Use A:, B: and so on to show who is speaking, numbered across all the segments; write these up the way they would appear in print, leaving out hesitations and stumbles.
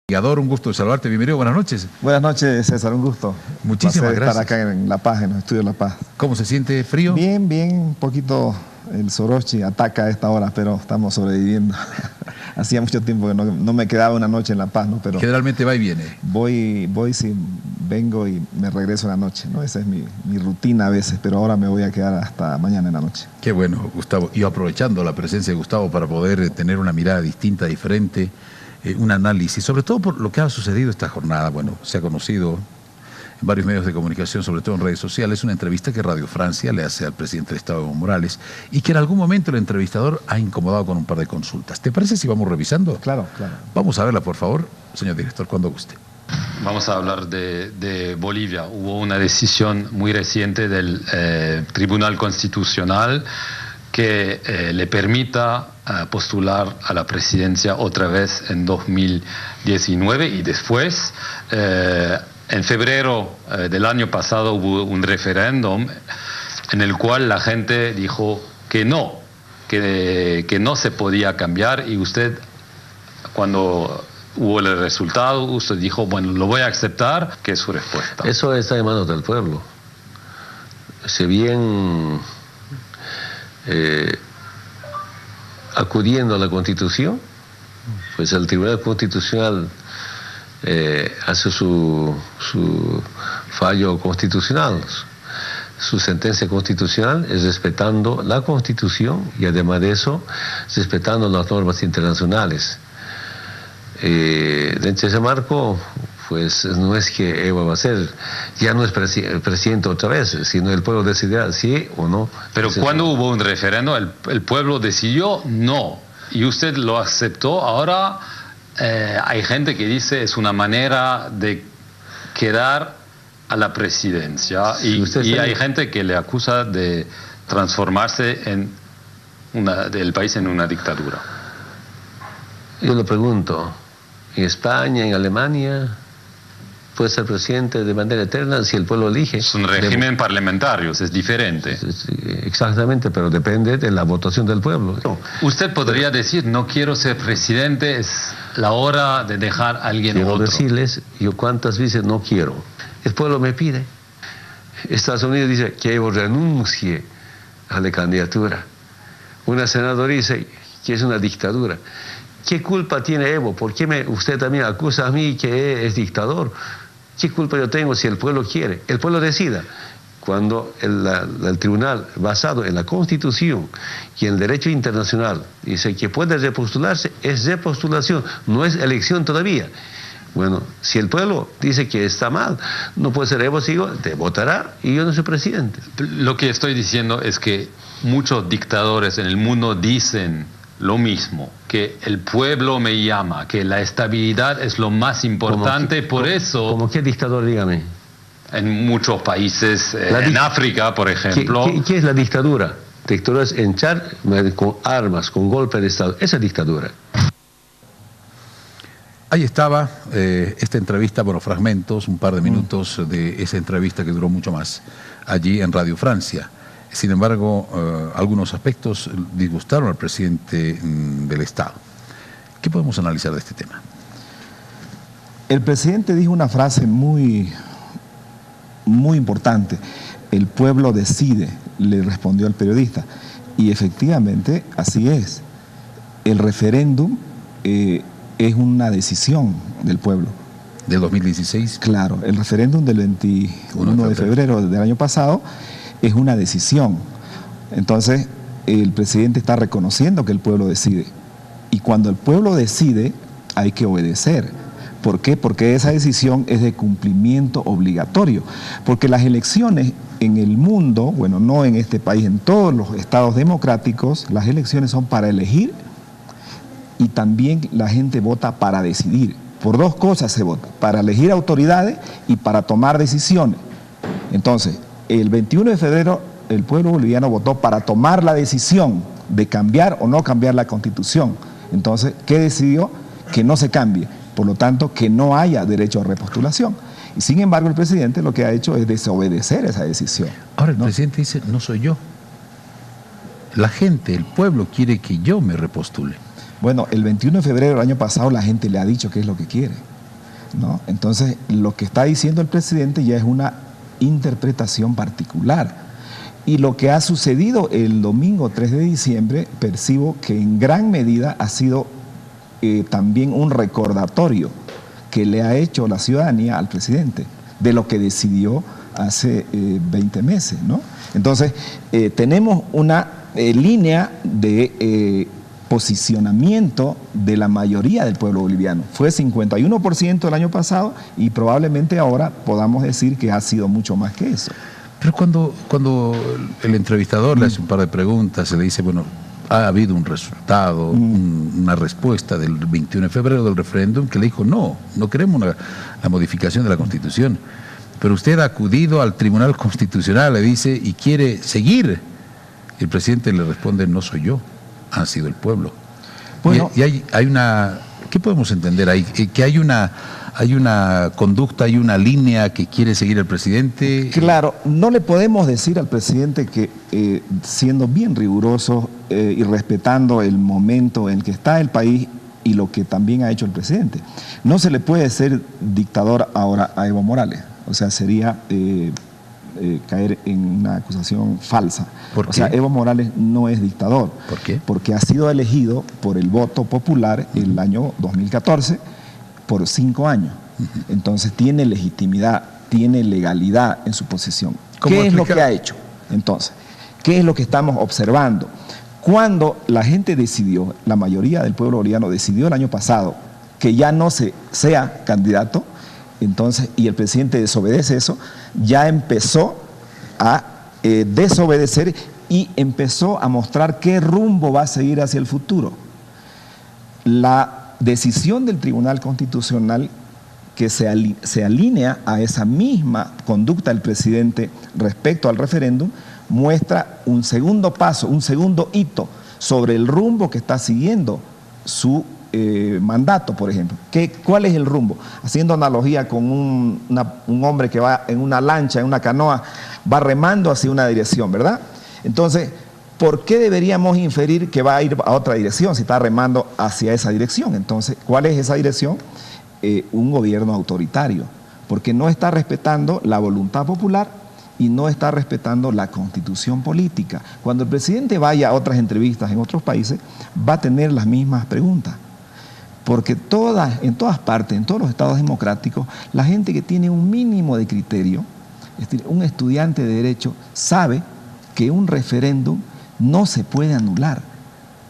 A: Un gusto saludarte, bienvenido, buenas noches.
B: Buenas noches, César, un gusto.
A: Muchísimas gracias.
B: Estar acá en La Paz, en los estudios de La Paz.
A: ¿Cómo se siente? ¿Frío?
B: Bien, bien, un poquito el Sorochi ataca a esta hora, pero estamos sobreviviendo. Hacía mucho tiempo que no me quedaba una noche en La Paz, ¿no? Pero
A: generalmente va y viene.
B: Voy, sí, vengo y me regreso en la noche, ¿no? Esa es mi rutina a veces, pero ahora me voy a quedar hasta mañana en la noche.
A: Qué bueno, Gustavo. Y aprovechando la presencia de Gustavo para poder tener una mirada distinta, diferente, un análisis, sobre todo por lo que ha sucedido esta jornada. Bueno, se ha conocido en varios medios de comunicación, sobre todo en redes sociales, una entrevista que Radio Francia le hace al presidente del Estado, Evo Morales, y que en algún momento el entrevistador ha incomodado con un par de consultas. ¿Te parece si vamos revisando?
B: Claro, claro.
A: Vamos a verla, por favor, señor director, cuando guste.
C: Vamos a hablar de Bolivia. Hubo una decisión muy reciente del Tribunal Constitucional que le permita postular a la presidencia otra vez en 2019 y después, en febrero del año pasado hubo un referéndum en el cual la gente dijo que no se podía cambiar, y usted, cuando hubo el resultado, usted dijo, bueno, lo voy a aceptar. ¿Qué es su respuesta?
D: Eso está en manos del pueblo. Si bien acudiendo a la Constitución, pues el Tribunal Constitucional hace su fallo constitucional. Su sentencia constitucional es respetando la Constitución y además de eso, respetando las normas internacionales. Dentro de ese marco, pues no es que Evo va a ser, ya no es presidente otra vez, sino el pueblo decidirá sí o no.
C: Pero cuando hubo un referendo, el pueblo decidió no, y usted lo aceptó. Ahora hay gente que dice es una manera de quedar a la presidencia, y hay gente que le acusa de transformarse del país en una dictadura.
D: Yo le pregunto, ¿en España, en Alemania puede ser presidente de manera eterna si el pueblo elige?
C: Es un régimen parlamentario, es diferente.
D: Exactamente, pero depende de la votación del pueblo.
C: Usted podría decir, no quiero ser presidente, es la hora de dejar a alguien otro.
D: Quiero decirles, yo cuántas veces no quiero. El pueblo me pide. Estados Unidos dice que Evo renuncie a la candidatura. Una senadora dice que es una dictadura. ¿Qué culpa tiene Evo? ¿Por qué usted también acusa a mí que es dictador? ¿Qué culpa yo tengo si el pueblo quiere? El pueblo decida. Cuando el tribunal, basado en la Constitución y en el derecho internacional, dice que puede repostularse, es repostulación, no es elección todavía. Bueno, si el pueblo dice que está mal, no puede ser Evo, sigo, te votará y yo no soy presidente.
C: Lo que estoy diciendo es que muchos dictadores en el mundo dicen lo mismo, que el pueblo me llama, que la estabilidad es lo más importante, por eso...
D: ¿Cómo qué dictador, dígame?
C: En muchos países, en África, por ejemplo...
D: ¿Qué es la dictadura? Dictadura es entrar con armas, con golpe de Estado. Esa es dictadura.
A: Ahí estaba esta entrevista, bueno, fragmentos, un par de minutos de esa entrevista que duró mucho más, allí en Radio Francia. Sin embargo, algunos aspectos disgustaron al presidente del Estado. ¿Qué podemos analizar de este tema?
B: El presidente dijo una frase muy importante. El pueblo decide, le respondió al periodista. Y efectivamente, así es. El referéndum es una decisión del pueblo.
A: ¿Del 2016?
B: Claro, el referéndum del 21 de febrero del año pasado es una decisión. Entonces, el presidente está reconociendo que el pueblo decide. Y cuando el pueblo decide, hay que obedecer. ¿Por qué? Porque esa decisión es de cumplimiento obligatorio. Porque las elecciones en el mundo, bueno, no en este país, en todos los estados democráticos, las elecciones son para elegir, y también la gente vota para decidir. Por dos cosas se vota: para elegir autoridades y para tomar decisiones. Entonces, el 21 de febrero el pueblo boliviano votó para tomar la decisión de cambiar o no cambiar la Constitución. Entonces, ¿qué decidió? Que no se cambie. Por lo tanto, que no haya derecho a repostulación. Y sin embargo, el presidente lo que ha hecho es desobedecer esa decisión.
A: Ahora el presidente dice, no soy yo. La gente, el pueblo quiere que yo me repostule.
B: Bueno, el 21 de febrero del año pasado la gente le ha dicho qué es lo que quiere. ¿no? Entonces, lo que está diciendo el presidente ya es una interpretación particular. Y lo que ha sucedido el domingo 3 de diciembre, percibo que en gran medida ha sido también un recordatorio que le ha hecho la ciudadanía al presidente de lo que decidió hace 20 meses, ¿no? Entonces, tenemos una línea de posicionamiento de la mayoría del pueblo boliviano. Fue 51% el año pasado y probablemente ahora podamos decir que ha sido mucho más que eso.
A: Pero cuando el entrevistador le hace un par de preguntas, se le dice, bueno, ha habido un resultado, una respuesta del 21 de febrero del referéndum que le dijo, no queremos la modificación de la Constitución. Pero usted ha acudido al Tribunal Constitucional, le dice, y quiere seguir. El presidente le responde, no soy yo, ha sido el pueblo. Bueno, y hay una, ¿qué podemos entender ahí? Que hay una conducta, hay una línea que quiere seguir el presidente.
B: Claro, no le podemos decir al presidente que siendo bien riguroso y respetando el momento en que está el país y lo que también ha hecho el presidente, no se le puede ser dictador ahora a Evo Morales. O sea, sería caer en una acusación falsa.
A: ¿Por qué?
B: O sea, Evo Morales no es dictador.
A: ¿Por qué?
B: Porque ha sido elegido por el voto popular el año 2014 por 5 años. Entonces tiene legitimidad, tiene legalidad en su posición. ¿Qué es lo que ha hecho? Entonces, ¿qué es lo que estamos observando? Cuando la gente decidió, la mayoría del pueblo boliviano decidió el año pasado que ya no sea candidato, entonces, y el presidente desobedece eso, ya empezó a desobedecer y empezó a mostrar qué rumbo va a seguir hacia el futuro. La decisión del Tribunal Constitucional que se alinea a esa misma conducta del presidente respecto al referéndum muestra un segundo paso, un segundo hito sobre el rumbo que está siguiendo su mandato, por ejemplo. ¿Cuál es el rumbo? Haciendo analogía con un hombre que va en una lancha, en una canoa, va remando hacia una dirección, ¿verdad? Entonces, ¿por qué deberíamos inferir que va a ir a otra dirección si está remando hacia esa dirección? Entonces, ¿cuál es esa dirección? Un gobierno autoritario, porque no está respetando la voluntad popular y no está respetando la constitución política. Cuando el presidente vaya a otras entrevistas en otros países, va a tener las mismas preguntas. Porque en todas partes, en todos los estados democráticos, la gente que tiene un mínimo de criterio, es decir, un estudiante de derecho, sabe que un referéndum no se puede anular.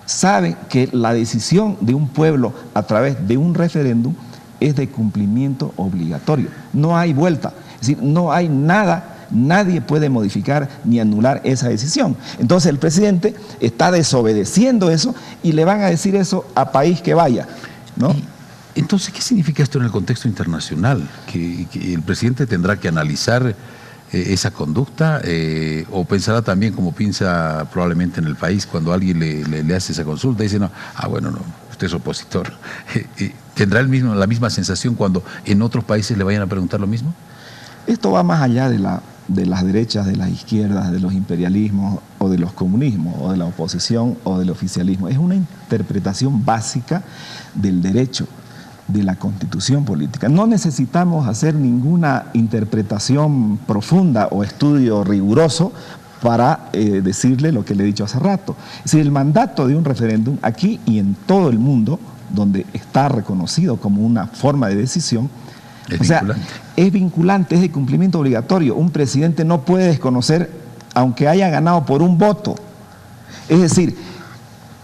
B: Sabe que la decisión de un pueblo a través de un referéndum es de cumplimiento obligatorio. No hay vuelta. Es decir, no hay nada, nadie puede modificar ni anular esa decisión. Entonces el presidente está desobedeciendo eso y le van a decir eso a país que vaya, ¿no?
A: Entonces, ¿qué significa esto en el contexto internacional? ¿Que el presidente tendrá que analizar esa conducta o pensará también como piensa probablemente en el país cuando alguien le hace esa consulta y dice, no, bueno, no, usted es opositor? ¿Tendrá la misma sensación cuando en otros países le vayan a preguntar lo mismo?
B: Esto va más allá de las derechas, de las izquierdas, de los imperialismos o de los comunismos o de la oposición o del oficialismo. Es una interpretación básica del derecho, de la constitución política. No necesitamos hacer ninguna interpretación profunda o estudio riguroso para decirle lo que le he dicho hace rato. Es decir, el mandato de un referéndum aquí y en todo el mundo, donde está reconocido como una forma de decisión, es vinculante, es de cumplimiento obligatorio. Un presidente no puede desconocer, aunque haya ganado por un voto. Es decir,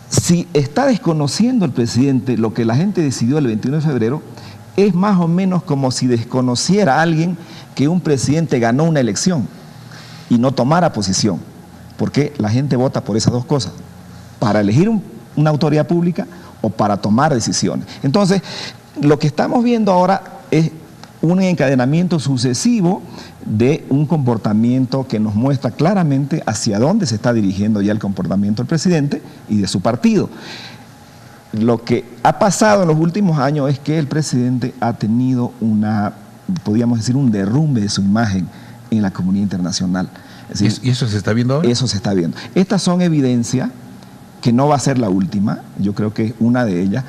B: si está desconociendo el presidente lo que la gente decidió el 21 de febrero, es más o menos como si desconociera a alguien que un presidente ganó una elección y no tomara posición, porque la gente vota por esas dos cosas, para elegir una autoridad pública o para tomar decisiones. Entonces, lo que estamos viendo ahora es un encadenamiento sucesivo de un comportamiento que nos muestra claramente hacia dónde se está dirigiendo ya el comportamiento del presidente y de su partido. Lo que ha pasado en los últimos años es que el presidente ha tenido podríamos decir, un derrumbe de su imagen en la comunidad internacional. Es decir,
A: ¿y eso se está viendo ahora?
B: Eso se está viendo. Estas son evidencias que no va a ser la última, yo creo que es una de ellas,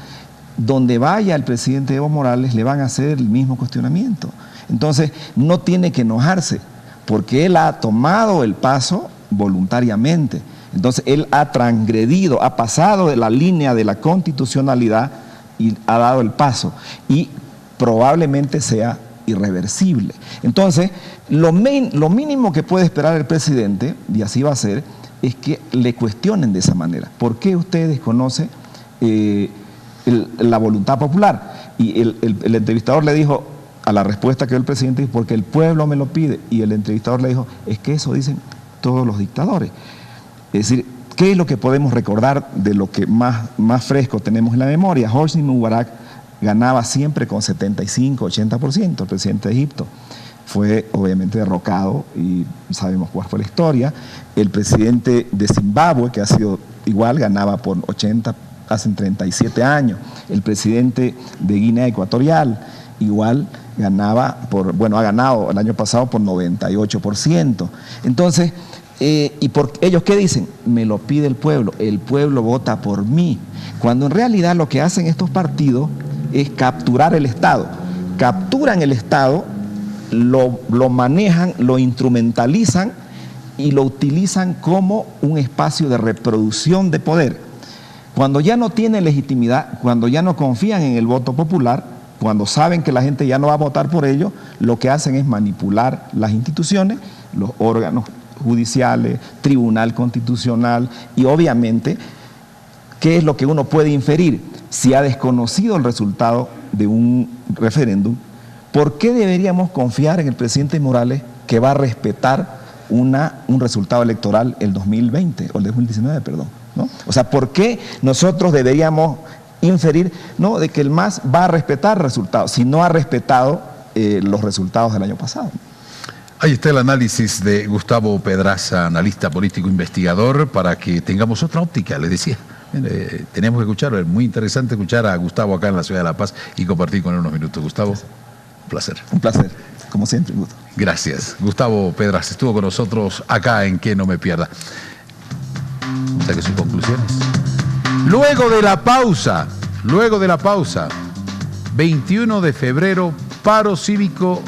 B: donde vaya el presidente Evo Morales le van a hacer el mismo cuestionamiento. Entonces, no tiene que enojarse, porque él ha tomado el paso voluntariamente. Entonces, él ha transgredido, ha pasado de la línea de la constitucionalidad y ha dado el paso. Y probablemente sea irreversible. Entonces, lo mínimo que puede esperar el presidente, y así va a ser, es que le cuestionen de esa manera. ¿Por qué usted desconoce la voluntad popular? Y el entrevistador le dijo, a la respuesta que dio el presidente, dijo, porque el pueblo me lo pide. Y el entrevistador le dijo, es que eso dicen todos los dictadores. Es decir, ¿qué es lo que podemos recordar de lo que más fresco tenemos en la memoria? Hosni Mubarak ganaba siempre con 75-80%, el presidente de Egipto. Fue obviamente derrocado y sabemos cuál fue la historia. El presidente de Zimbabue, que ha sido igual, ganaba por 80, hace 37 años. El presidente de Guinea Ecuatorial, igual ganaba ha ganado el año pasado por 98%. Entonces, ¿y por ellos qué dicen? Me lo pide el pueblo vota por mí. Cuando en realidad lo que hacen estos partidos es capturar el Estado. Capturan el Estado, lo manejan, lo instrumentalizan y lo utilizan como un espacio de reproducción de poder. Cuando ya no tienen legitimidad, cuando ya no confían en el voto popular, cuando saben que la gente ya no va a votar por ellos, lo que hacen es manipular las instituciones, los órganos judiciales, Tribunal Constitucional y obviamente, ¿qué es lo que uno puede inferir? Si ha desconocido el resultado de un referéndum, ¿por qué deberíamos confiar en el presidente Morales que va a respetar un resultado electoral el 2020 o el 2019, perdón, ¿no? O sea, ¿por qué nosotros deberíamos inferir, no, de que el MAS va a respetar resultados si no ha respetado los resultados del año pasado?
A: Ahí está el análisis de Gustavo Pedraza, analista político investigador, para que tengamos otra óptica, les decía. Tenemos que escucharlo, es muy interesante escuchar a Gustavo acá en la ciudad de La Paz y compartir con él unos minutos. Gustavo, un placer.
B: Un placer, como siempre, un gusto.
A: Gracias. Gustavo Pedraza estuvo con nosotros acá en Que No Me Pierda. Saque sus conclusiones. Luego de la pausa, 21 de febrero, paro cívico